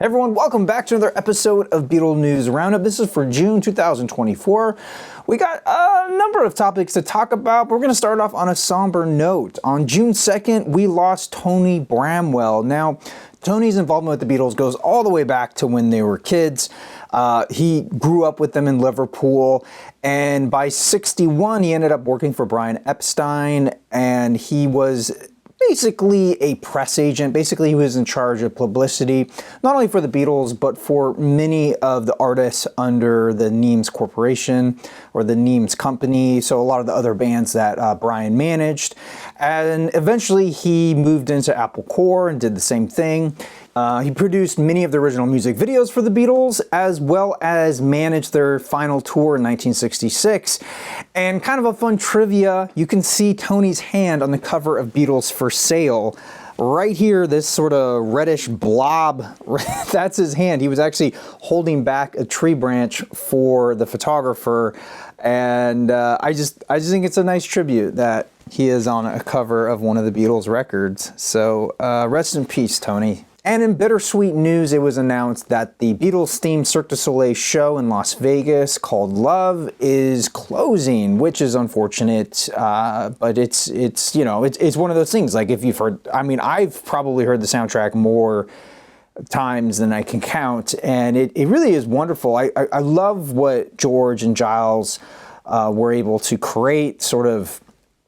Hey everyone, welcome back to another episode of Beatles News Roundup. This is for June 2024. We got a number of topics to talk about, but we're going to start off on a somber note. On June 2nd, we lost Tony Bromwell. Now, Tony's involvement with the Beatles goes all the way back to when they were kids. He grew up with them in Liverpool, and by 61, he ended up working for Brian Epstein, and he was basically a press agent. Basically, he was in charge of publicity, not only for the Beatles, but for many of the artists under the Nemes Corporation or the Nemes Company. So a lot of the other bands that Brian managed. And eventually he moved into Apple Corps and did the same thing. He produced many of the original music videos for the Beatles, as well as managed their final tour in 1966. And kind of a fun trivia, you can see Tony's hand on the cover of Beatles for Sale. Right here, this sort of reddish blob, that's his hand. He was actually holding back a tree branch for the photographer. And I just think it's a nice tribute that he is on a cover of one of the Beatles records. So rest in peace, Tony. And in bittersweet news, it was announced that the Beatles-themed Cirque du Soleil show in Las Vegas called Love is closing, which is unfortunate. But it's one of those things. Like if you've heard, I mean, I've probably heard the soundtrack more times than I can count, and it really is wonderful. I love what George and Giles were able to create, sort of.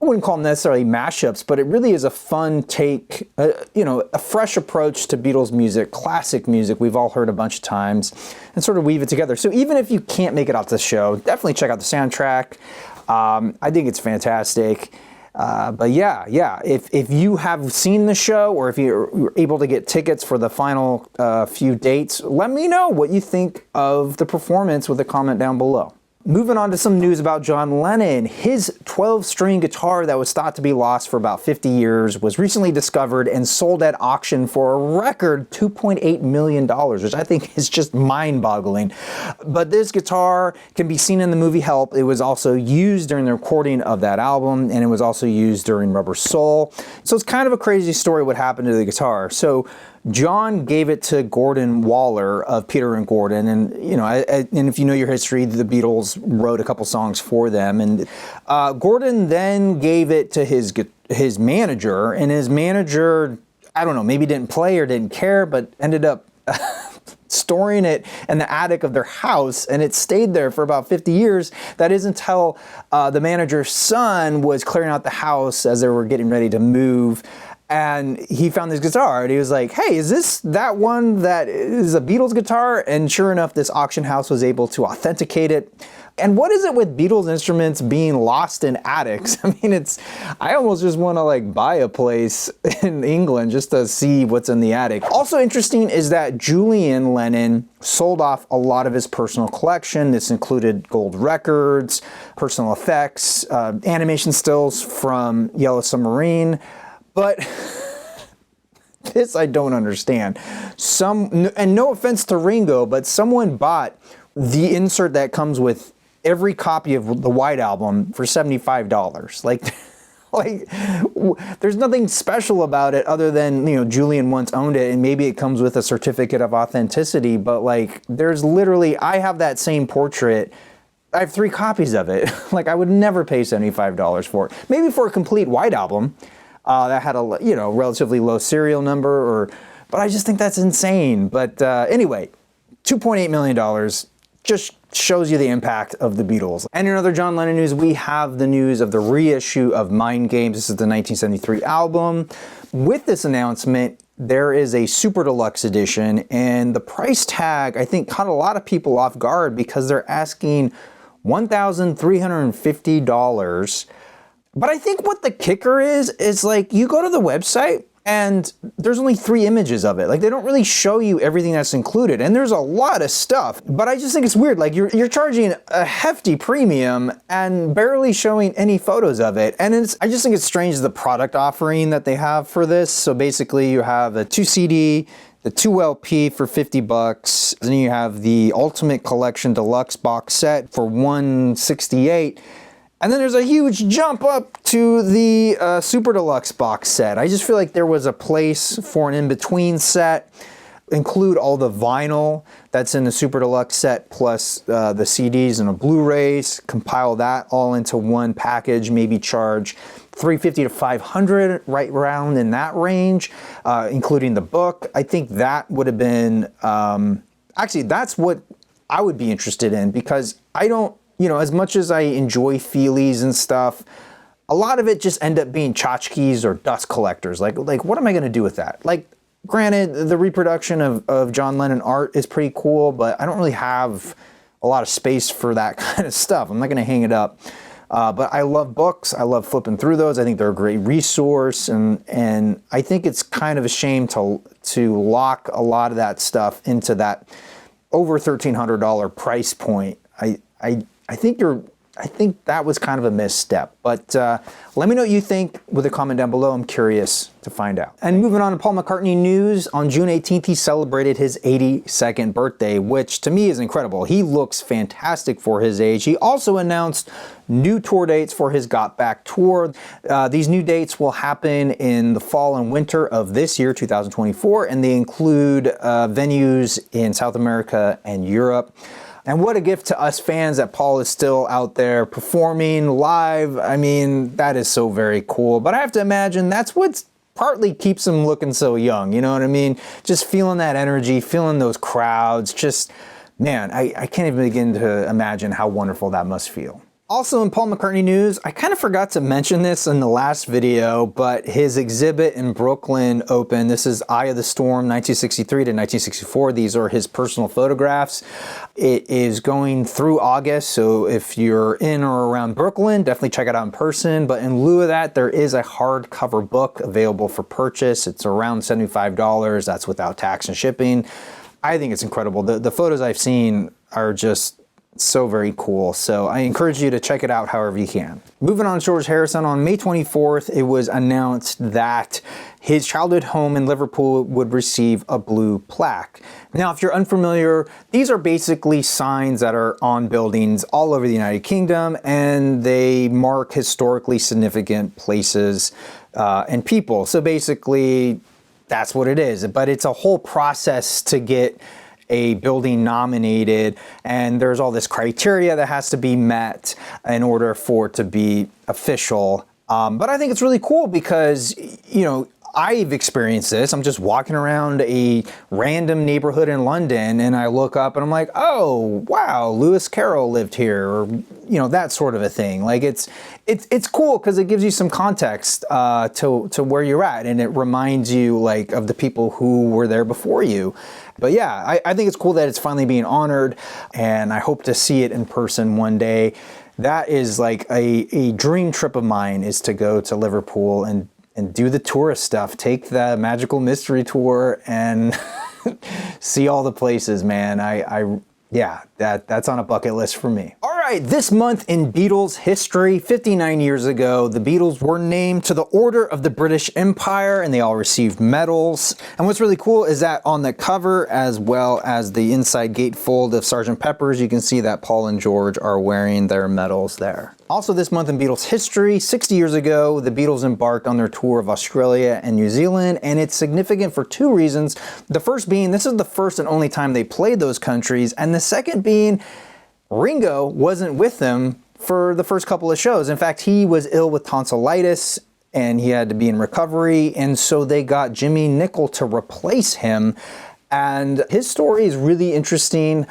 I wouldn't call them necessarily mashups, but it really is a fun take, a fresh approach to Beatles music, classic music we've all heard a bunch of times, and sort of weave it together. So even if you can't make it out to the show, definitely check out the soundtrack. I think it's fantastic. But yeah, if you have seen the show, or if you're able to get tickets for the final few dates, let me know what you think of the performance with a comment down below. Moving on to some news about John Lennon. His 12-string guitar that was thought to be lost for about 50 years was recently discovered and sold at auction for a record $2.8 million, which I think is just mind-boggling. But this guitar can be seen in the movie Help. It was also used during the recording of that album, and it was also used during Rubber Soul. So it's kind of a crazy story what happened to the guitar. So John gave it to Gordon Waller of Peter and Gordon, and and if you know your history, the Beatles wrote a couple songs for them, and Gordon then gave it to his manager, and his manager, I don't know, maybe didn't play or didn't care, but ended up storing it in the attic of their house, and it stayed there for about 50 years. That is until the manager's son was clearing out the house as they were getting ready to move. And he found this guitar, and he was like, hey, is this that one that is a Beatles guitar? And sure enough, this auction house was able to authenticate it. And what is it with Beatles instruments being lost in attics? I mean, I almost just want to buy a place in England just to see what's in the attic. Also interesting is that Julian Lennon sold off a lot of his personal collection. This included gold records, personal effects, animation stills from Yellow Submarine. But this I don't understand. And no offense to Ringo, but someone bought the insert that comes with every copy of the White Album for $75. There's nothing special about it other than, Julian once owned it, and maybe it comes with a certificate of authenticity. But there's literally, I have that same portrait. I have 3 copies of it. I would never pay $75 for it. Maybe for a complete White Album. That had a relatively low serial number, but I just think that's insane. But anyway, $2.8 million just shows you the impact of the Beatles. And in other John Lennon news, we have the news of the reissue of Mind Games. This is the 1973 album. With this announcement, there is a super deluxe edition, and the price tag, I think, caught a lot of people off guard because they're asking $1,350. But I think what the kicker is you go to the website and there's only 3 images of it. They don't really show you everything that's included, and there's a lot of stuff. But I just think it's weird. You're charging a hefty premium and barely showing any photos of it. And I just think it's strange the product offering that they have for this. So basically you have the 2 CD, the 2 LP for $50, then you have the Ultimate Collection Deluxe box set for $168. And then there's a huge jump up to the Super Deluxe box set. I just feel like there was a place for an in-between set. include all the vinyl that's in the Super Deluxe set, plus the CDs and the Blu-rays, compile that all into one package, maybe charge $350 to $500, right around in that range, including the book. I think that would have been, actually, that's what I would be interested in, because I don't, as much as I enjoy feelies and stuff, a lot of it just end up being tchotchkes or dust collectors. Like what am I going to do with that? Like, granted, the reproduction of John Lennon art is pretty cool, but I don't really have a lot of space for that kind of stuff. I'm not going to hang it up. But I love books. I love flipping through those. I think they're a great resource, and I think it's kind of a shame to lock a lot of that stuff into that over $1,300 price point. I think that was kind of a misstep, but let me know what you think with a comment down below. I'm curious to find out. And moving on to Paul McCartney news, on June 18th, he celebrated his 82nd birthday, which to me is incredible. He looks fantastic for his age. He also announced new tour dates for his Got Back tour. These new dates will happen in the fall and winter of this year, 2024, and they include venues in South America and Europe. And what a gift to us fans that Paul is still out there performing live. I mean, that is so very cool. But I have to imagine that's what's partly keeps him looking so young. You know what I mean? Just feeling that energy, feeling those crowds. Just, man, I can't even begin to imagine how wonderful that must feel. Also in Paul McCartney news, I kind of forgot to mention this in the last video, but his exhibit in Brooklyn opened. This is Eye of the Storm, 1963 to 1964. These are his personal photographs. It is going through August, so if you're in or around Brooklyn, definitely check it out in person. But in lieu of that, there is a hardcover book available for purchase. It's around $75. That's without tax and shipping. I think it's incredible. The photos I've seen are just so very cool. So I encourage you to check it out however you can. Moving on to George Harrison, on May 24th, it was announced that his childhood home in Liverpool would receive a blue plaque. Now, if you're unfamiliar, these are basically signs that are on buildings all over the United Kingdom, and they mark historically significant places and people. So basically, that's what it is. But it's a whole process to get a building nominated, and there's all this criteria that has to be met in order for it to be official. But I think it's really cool because, I've experienced this. I'm just walking around a random neighborhood in London and I look up and I'm like, oh, wow, Lewis Carroll lived here, or, that sort of a thing. Like it's cool because it gives you some context to where you're at, and it reminds you like of the people who were there before you. But yeah, I think it's cool that it's finally being honored, and I hope to see it in person one day. That is like a dream trip of mine, is to go to Liverpool and do the tourist stuff, take the Magical Mystery Tour and see all the places, man. Yeah, that's on a bucket list for me. All right, this month in Beatles history, 59 years ago, the Beatles were named to the Order of the British Empire, and they all received medals. And what's really cool is that on the cover, as well as the inside gatefold of Sgt. Pepper's, you can see that Paul and George are wearing their medals there. Also this month in Beatles history, 60 years ago, the Beatles embarked on their tour of Australia and New Zealand, and it's significant for two reasons. The first being, this is the first and only time they played those countries, and the second being, Ringo wasn't with them for the first couple of shows. In fact, he was ill with tonsillitis and he had to be in recovery, and so they got Jimmy Nicol to replace him. And his story is really interesting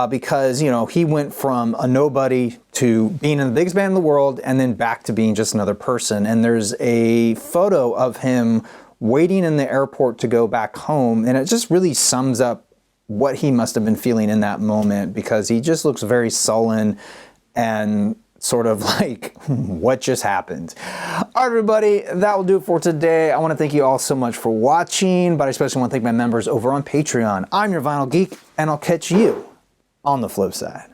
because, he went from a nobody to being in the biggest band in the world and then back to being just another person. And there's a photo of him waiting in the airport to go back home, and it just really sums up what he must have been feeling in that moment, because he just looks very sullen and sort of like, what just happened? All right, everybody, that will do it for today. I want to thank you all so much for watching, but I especially want to thank my members over on Patreon. I'm your Vinyl Geek, and I'll catch you on the flip side.